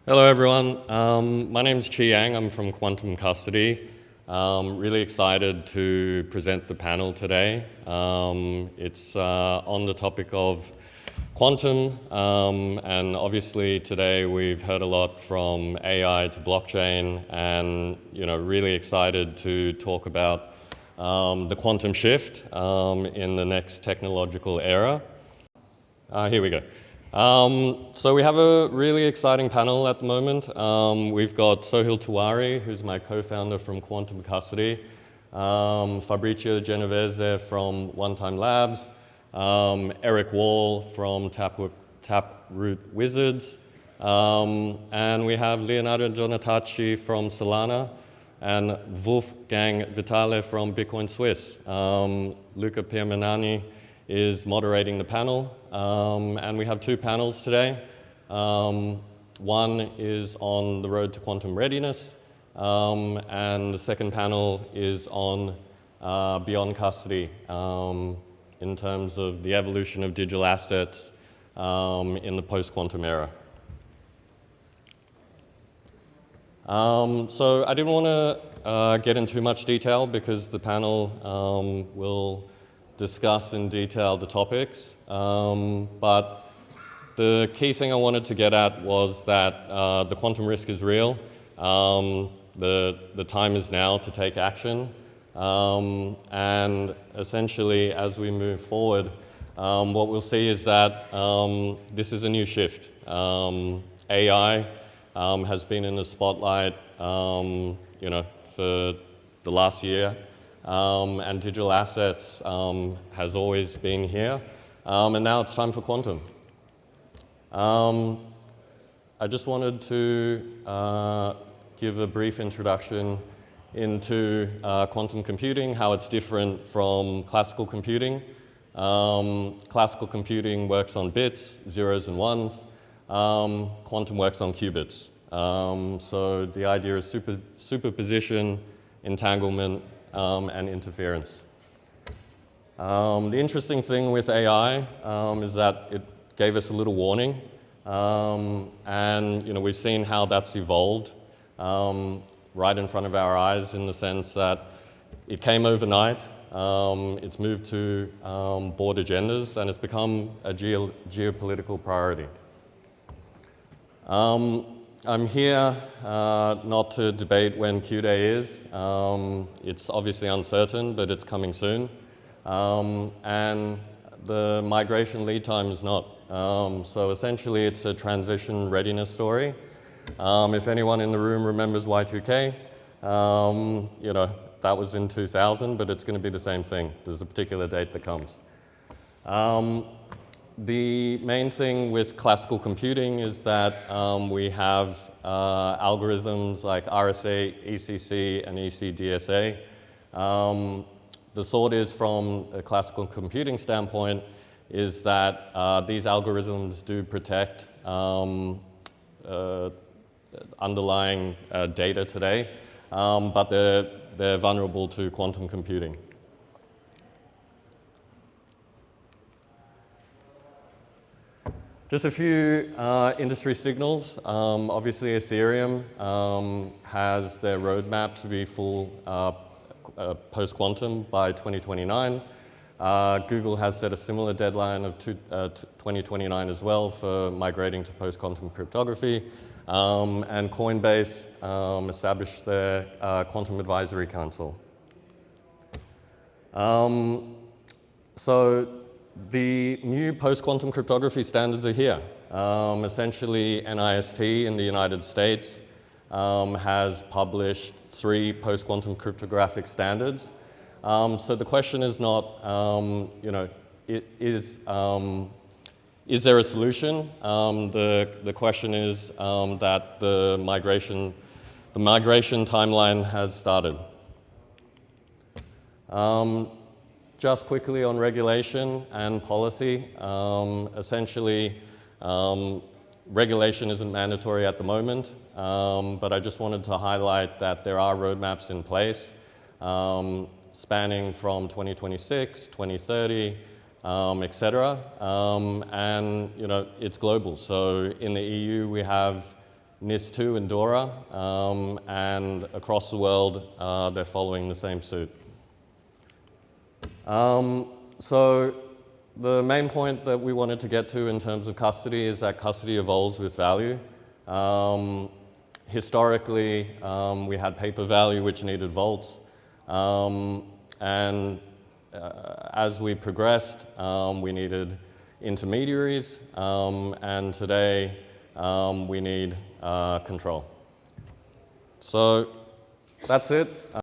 Hello, everyone. My name is Chee. I'm from Quantum Custody. Really excited to present the panel today. It's on the topic of quantum, and obviously today we've heard a lot from AI to blockchain, and really excited to talk about the quantum shift in the next technological era. Here we go. So we have a really exciting panel at the moment. We've got Sohil Tiwari, who's my co-founder from Quantum Custody, Fabrizio Genovese from One Time Labs, Eric Wall from Taproot Wizards, and we have Leonardo Donatacci from Solana, and Wolfgang Vitale from Bitcoin Swiss. Luca Piermanani is moderating the panel, and we have two panels today. One is on the road to quantum readiness, and the second panel is on beyond custody in terms of the evolution of digital assets in the post-quantum era. So I didn't want to get into too much detail because the panel will discuss in detail the topics, but the key thing I wanted to get at was that the quantum risk is real. The time is now to take action, and essentially as we move forward, what we'll see is that this is a new shift. AI has been in the spotlight for the last year. And digital assets has always been here, and now it's time for quantum. I just wanted to give a brief introduction into quantum computing, how it's different from classical computing. Classical computing works on bits, zeros and ones. Quantum works on qubits. So the idea is superposition, entanglement, and interference. The interesting thing with AI is that it gave us a little warning, and we've seen how that's evolved right in front of our eyes, in the sense that it came overnight, it's moved to board agendas, and it's become a geopolitical priority. I'm here not to debate when Q-Day is. It's obviously uncertain, but it's coming soon. And the migration lead time is not. So essentially, it's a transition readiness story. If anyone in the room remembers Y2K, that was in 2000, but it's going to be the same thing. There's a particular date that comes. The main thing with classical computing is that we have algorithms like RSA, ECC, and ECDSA. The thought is, from a classical computing standpoint, is that these algorithms do protect underlying data today, but they're vulnerable to quantum computing. Just a few industry signals. Obviously, Ethereum has their roadmap to be full post-quantum by 2029. Google has set a similar deadline of 2029 as well for migrating to post-quantum cryptography. And Coinbase established their Quantum Advisory Council. So the new post-quantum cryptography standards are here. Essentially, NIST in the United States has published 3 post-quantum cryptographic standards. So the question is not, is there a solution? The question is that the migration timeline has started. Just quickly on regulation and policy, essentially, regulation isn't mandatory at the moment, but I just wanted to highlight that there are roadmaps in place spanning from 2026, 2030, et cetera, and it's global. So in the EU, we have NIS2 and DORA, and across the world they're following the same suit. So the main point that we wanted to get to in terms of custody is that custody evolves with value. Historically, we had paper value which needed vaults, and as we progressed, we needed intermediaries, and today we need control. So that's it.